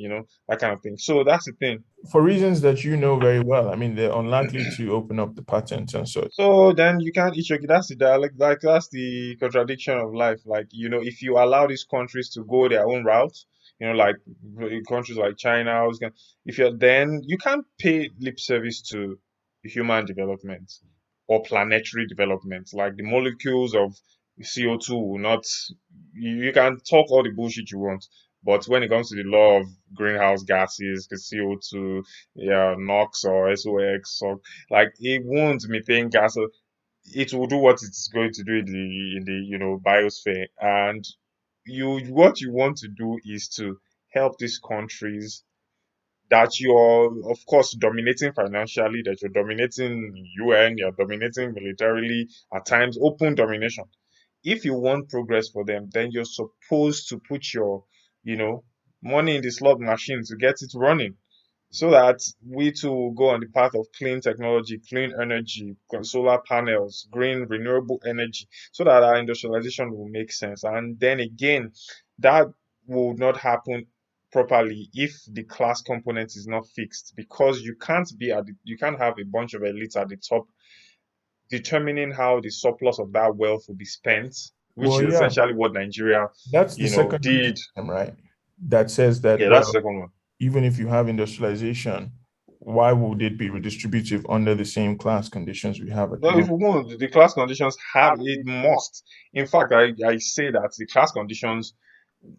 that kind of thing. So that's the thing. For reasons that you know very well. I mean, they're unlikely to open up the patents and such. So then you can't eat your that's the dialect, like that's the contradiction of life. Like, if you allow these countries to go their own route, like countries like China, if you're then you can't pay lip service to human development or planetary development. Like the molecules of CO2 will not you can talk all the bullshit you want. But when it comes to the law of greenhouse gases, the CO2, yeah, NOx or SOx, or like it won't methane gas. So it will do what it's going to do in the biosphere. And what you want to do is to help these countries that you're of course dominating financially, that you're dominating UN, you're dominating militarily, at times open domination. If you want progress for them, then you're supposed to put your, you know, money in the slot machine to get it running so that we too will go on the path of clean technology, clean energy, solar panels, green renewable energy, so that our industrialization will make sense. And then again, that will not happen properly if the class component is not fixed, because you can't have a bunch of elites at the top determining how the surplus of that wealth will be spent, which Well, is yeah, essentially what Nigeria, that's the second did. criticism, right? That says that, Yeah, that's well, the second one. even if you have industrialization, why would it be redistributive under the same class conditions we have at the No, if moment? we want, the class conditions have it must. In fact, I say that the class conditions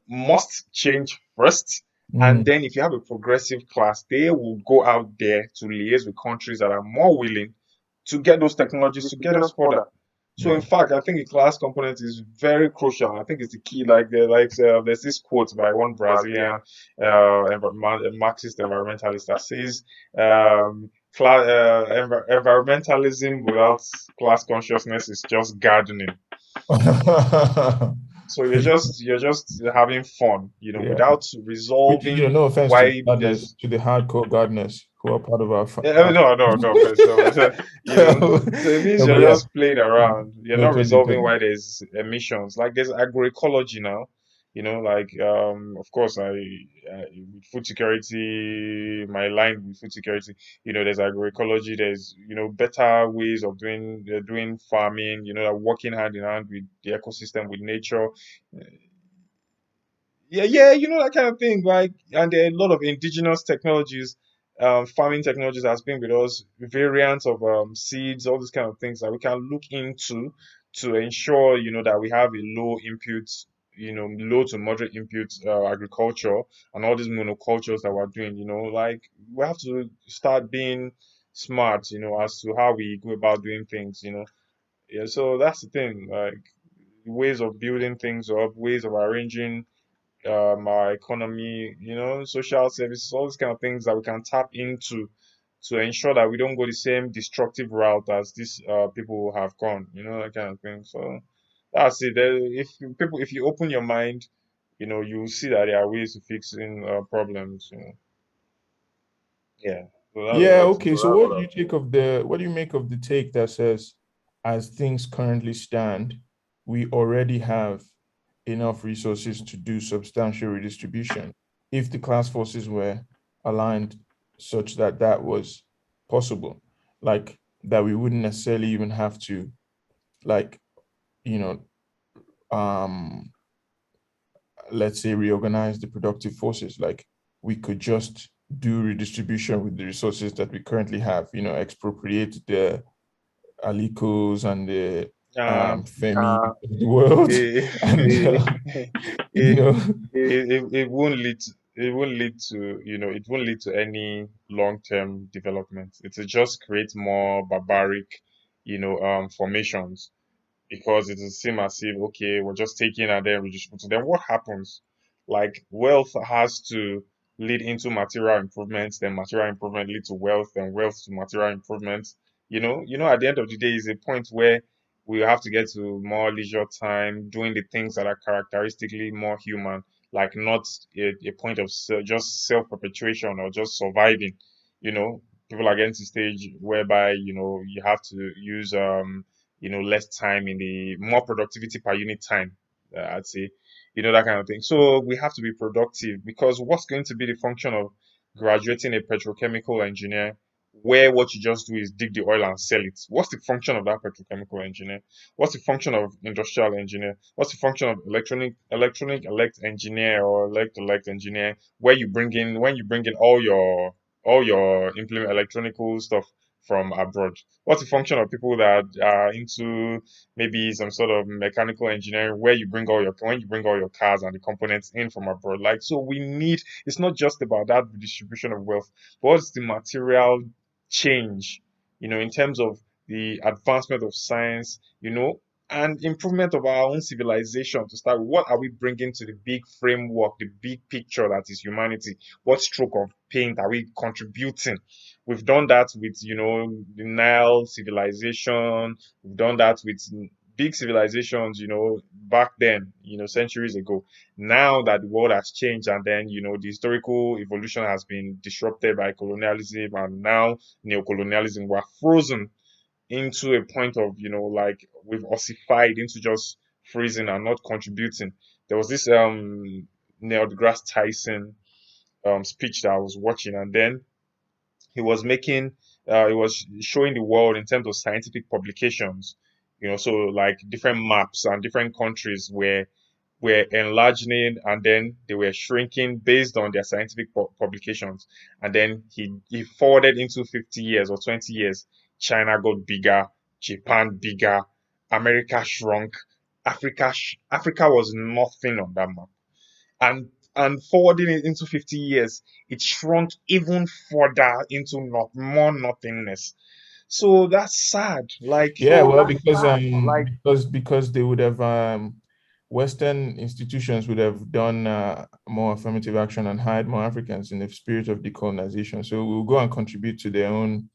must change first. And Mm, then if you have a progressive class, they will go out there to liaise with countries that are more willing to get those technologies to get us further. So in yeah. fact, I think the class component is very crucial. I think it's the key. There's this quote by one Brazilian Marxist environmentalist that says, environmentalism without class consciousness is just gardening. So you're just having fun, Yeah. without Which, resolving no offense to the why gardeners, there's. to the hardcore gardeners who are part of our, No, no, no offense, no offense. So it means no, but you're yeah, just playing around. You're no, not totally, resolving totally. why there's emissions. Like there's agroecology now. Of course, with food security, my line with food security. There's agroecology. There's better ways of doing farming. That working hand in hand with the ecosystem, with nature. Yeah, yeah, that kind of thing. Like, and there are a lot of indigenous technologies, farming technologies that's been with us, variants of seeds, all these kind of things that we can look into to ensure, that we have a low input, low to moderate input agriculture and all these monocultures that we're doing. Like we have to start being smart, as to how we go about doing things. Yeah, so that's the thing. Like ways of building things up, ways of arranging our economy, social services, all these kind of things that we can tap into to ensure that we don't go the same destructive route as these people have gone, that kind of thing. So that's it. If you open your mind, you'll see that there are ways to fixing problems. Yeah. So that's what Yeah, I think. okay. So what do you make of the take that says, as things currently stand, we already have enough resources to do substantial redistribution if the class forces were aligned such that that was possible, like that we wouldn't necessarily even have to, like, you know, um, let's say reorganize the productive forces. Like we could just do redistribution with the resources that we currently have, expropriate the Alicos and the Uh, Femi of the world, it, and you it, know, it won't lead to any long-term development. It will just create more barbaric, formations because it will seem as if, okay, we're just taking and then redistributing. Then what happens? Like wealth has to lead into material improvements, then material improvement lead to wealth, then wealth to material improvements. At the end of the day is a point where we have to get to more leisure time, doing the things that are characteristically more human, like not a point of just self-perpetuation or just surviving. You know, People are getting to stage whereby you have to use less time in the more productivity per unit time, I'd say, that kind of thing. So we have to be productive because what's going to be the function of graduating a petrochemical engineer where what you just do is dig the oil and sell it? What's the function of that petrochemical engineer? What's the function of industrial engineer? What's the function of electronic elect engineer or elect engineer where you bring in when you bring in all your implement electronical stuff from abroad? What's the function of people that are into maybe some sort of mechanical engineering where you bring all your when you bring all your cars and the components in from abroad? Like, so we need, it's not just about that distribution of wealth, but what's the material change, in terms of the advancement of science, and improvement of our own civilization to start with. What are we bringing to the big framework, the big picture that is humanity? What stroke of paint are we contributing? We've done that with, the Nile civilization. We've done that with big civilizations, back then, centuries ago. Now that the world has changed and then, the historical evolution has been disrupted by colonialism and now neocolonialism, we're frozen into a point of, like we've ossified into just freezing and not contributing. There was this Neil deGrasse Tyson speech that I was watching, and then he was showing the world in terms of scientific publications, so like different maps and different countries where were enlarging and then they were shrinking based on their scientific publications. And then he forwarded into 50 years or 20 years. China got bigger, Japan bigger, America shrunk, Africa was nothing on that map. And forwarding it into 50 years, it shrunk even further into not more nothingness. So that's sad. Like, Yeah, well, because they would have Western institutions would have done more affirmative action and hired more Africans in the spirit of decolonization. So we'll go and contribute to their own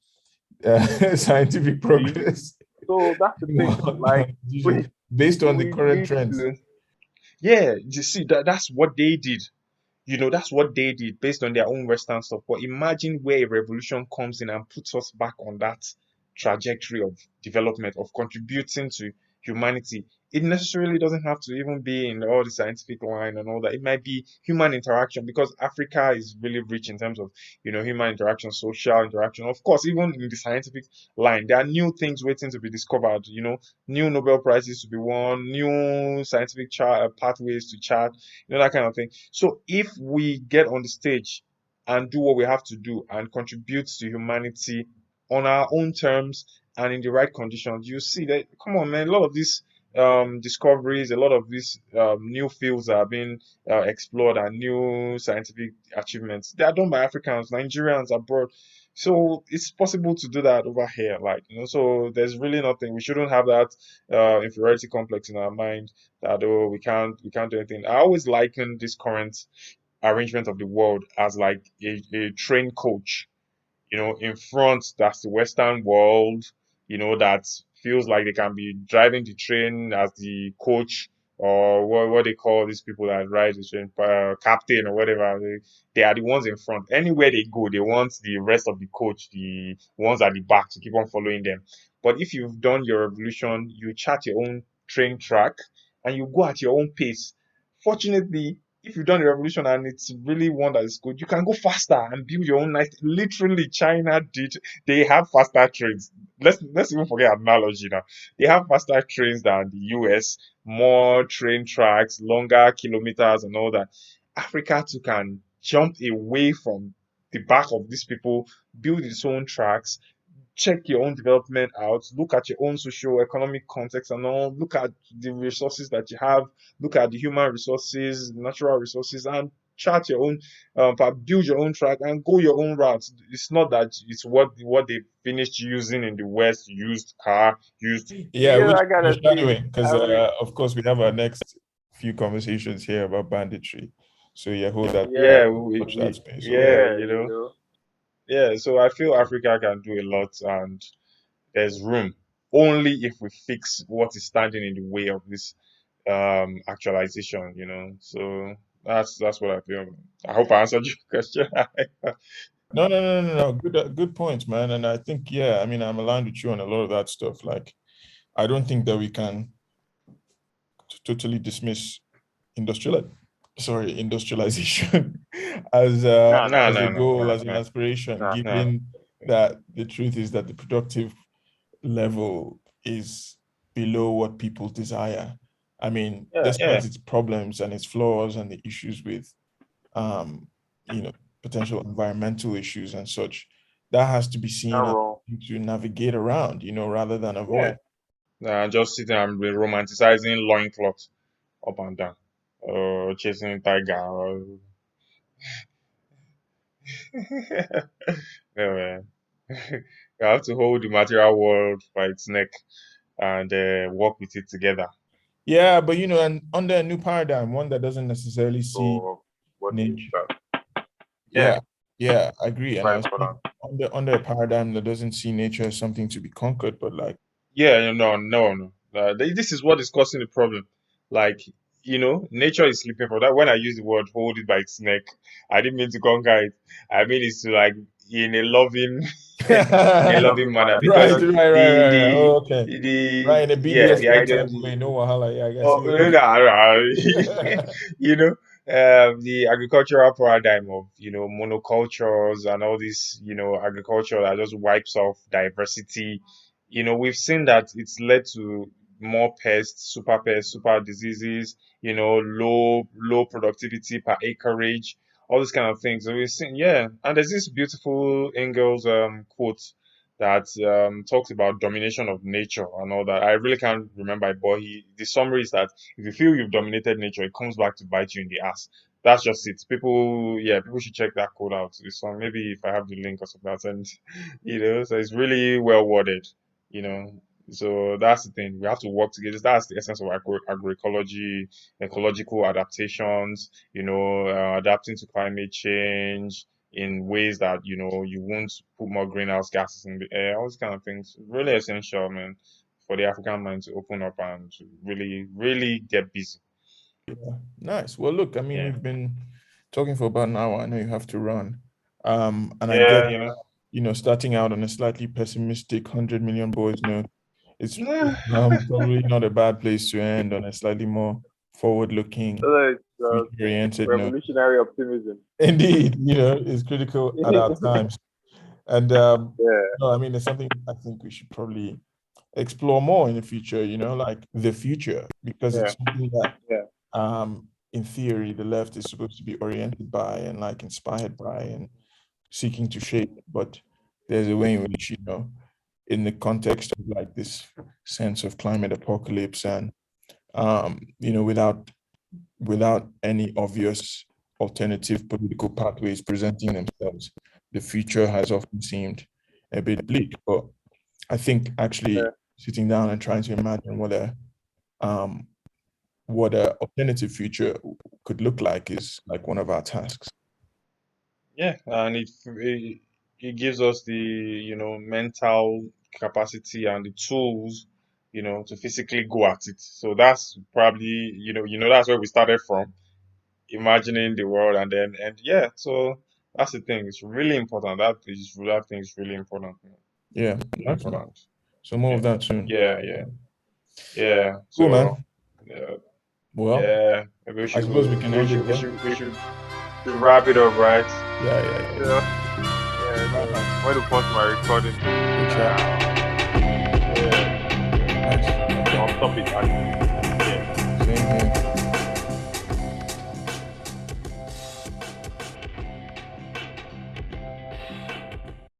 scientific see, progress. so that's the thing. Like, we Based on the we current need trends. to, yeah, you see that's what they did. That's what they did based on their own Western stuff. But imagine where a revolution comes in and puts us back on that trajectory of development, of contributing to humanity. It necessarily doesn't have to even be in all the scientific line and all that. It might be human interaction because Africa is really rich in terms of, human interaction, social interaction. Of course, even in the scientific line, there are new things waiting to be discovered, new Nobel Prizes to be won, new scientific pathways to chart, that kind of thing. So if we get on the stage and do what we have to do and contribute to humanity on our own terms and in the right conditions, you see that, come on, man, a lot of these discoveries, a lot of these new fields that are being explored and new scientific achievements, they are done by Africans, Nigerians abroad. So it's possible to do that over here, like, so there's really nothing. We shouldn't have that inferiority complex in our mind that, oh, we can't do anything. I always liken this current arrangement of the world as like a train coach. In front, that's the Western world, that feels like they can be driving the train as the coach, or what they call these people that ride the train, captain or whatever. They are the ones in front. Anywhere they go, they want the rest of the coach, the ones at the back, to keep on following them. But if you've done your revolution, you chart your own train track and you go at your own pace. Fortunately, if you've done a revolution and it's really one that is good, you can go faster and build your own nice. Literally, China did. They have faster trains. Let's even forget analogy now. They have faster trains than the US, more train tracks, longer kilometers, and all that. Africa too can jump away from the back of these people, build its own tracks, check your own development out, look at your own socio-economic context and all, look at the resources that you have, look at the human resources, natural resources, and chart your own, build your own track and go your own route. It's not that it's what they finished using in the West, used car, used. Yeah, Yeah, which I we're gotta say, shadowing because, of course, we have our next few conversations here about banditry. So yeah, hold that, yeah, watch that space over. yeah, yeah. So I feel Africa can do a lot, and there's room only if we fix what is standing in the way of this actualization. So that's what I feel. I hope I answered your question. No, no, no, no, no. Good points, man. And I think, yeah, I mean, I'm aligned with you on a lot of that stuff. Like, I don't think that we can totally dismiss industrial, industrialization No, as no, a no, goal, as an aspiration, no, no. given that the truth is that the productive level is below what people desire. I mean, Yeah, despite its problems and its flaws and the issues with um, you know, potential environmental issues and such, that has to be seen as something to navigate around, rather than yeah. avoid. Just sitting and be romanticizing loincloth up and down, or chasing tiger. No, man. You have to hold the material world by its neck and work with it together. Yeah, but and under a new paradigm, one that doesn't necessarily see So what is nature. that? Yeah, Yeah, yeah, I agree. And I quite was saying important. under a paradigm that doesn't see nature as something to be conquered, but like, Yeah, no, no, no. This is what is causing the problem. Like, nature is sleeping for that. When I use the word hold it by its neck, I didn't mean to conquer it. I mean it's to, like, in a loving, in a right, loving manner, right, because right, right, the right. the Oh, okay. the Right, in a yeah, the BDSM idea. type way, no wahala. Yeah, I Oh, see what no, you no, no. mean. you know, the agricultural paradigm of, monocultures and all this, agriculture that just wipes off diversity. We've seen that it's led to more pests, super diseases, low productivity per acreage, all these kind of things. So we've seen, yeah. And there's this beautiful Engels quote that talks about domination of nature and all that. I really can't remember it, but the summary is that if you feel you've dominated nature, it comes back to bite you in the ass. That's just it. People should check that quote out. It's on, maybe if I have the link or something, I'll send, so it's really well worded, you know. So that's the thing. We have to work together. That's the essence of agroecology, ecological adaptations, adapting to climate change in ways that, you won't put more greenhouse gases in the air, all these kind of things. Really essential, man, for the African mind to open up and to really, really get busy. Yeah. Nice. Well, look, I mean, Yeah. we've been talking for about an hour. I know you have to run. And I get, Yeah, starting out on a slightly pessimistic 100 million boys note, it's yeah. probably not a bad place to end on a slightly more forward-looking, So it's future-oriented note. revolutionary optimism. Indeed, it's critical at our times. And Yeah, no, I mean, it's something I think we should probably explore more in the future, like the future, because yeah, it's something that yeah, in theory the left is supposed to be oriented by and like inspired by and seeking to shape. But there's a way in which, in the context of like this sense of climate apocalypse and without any obvious alternative political pathways presenting themselves, the future has often seemed a bit bleak. But I think actually yeah, sitting down and trying to imagine um, what a alternative future could look like is like one of our tasks. Yeah, and it gives us the mental capacity and the tools to physically go at it. So that's probably that's where we started from, imagining the world, and yeah. So that's the thing. It's really important. That thing is really important. Yeah, Really nice one. important. So more of Yeah, that soon. yeah, yeah. yeah, yeah. Cool, So man. yeah, Well, yeah. Maybe we I should suppose we can end it we there. should we We should, should should wrap wrap it it up. up, right? Yeah, yeah, yeah. Yeah, yeah. Right, So man. when to pause my recording. Good chat. Yeah, yeah. Nice. Okay. I'll stop it actually.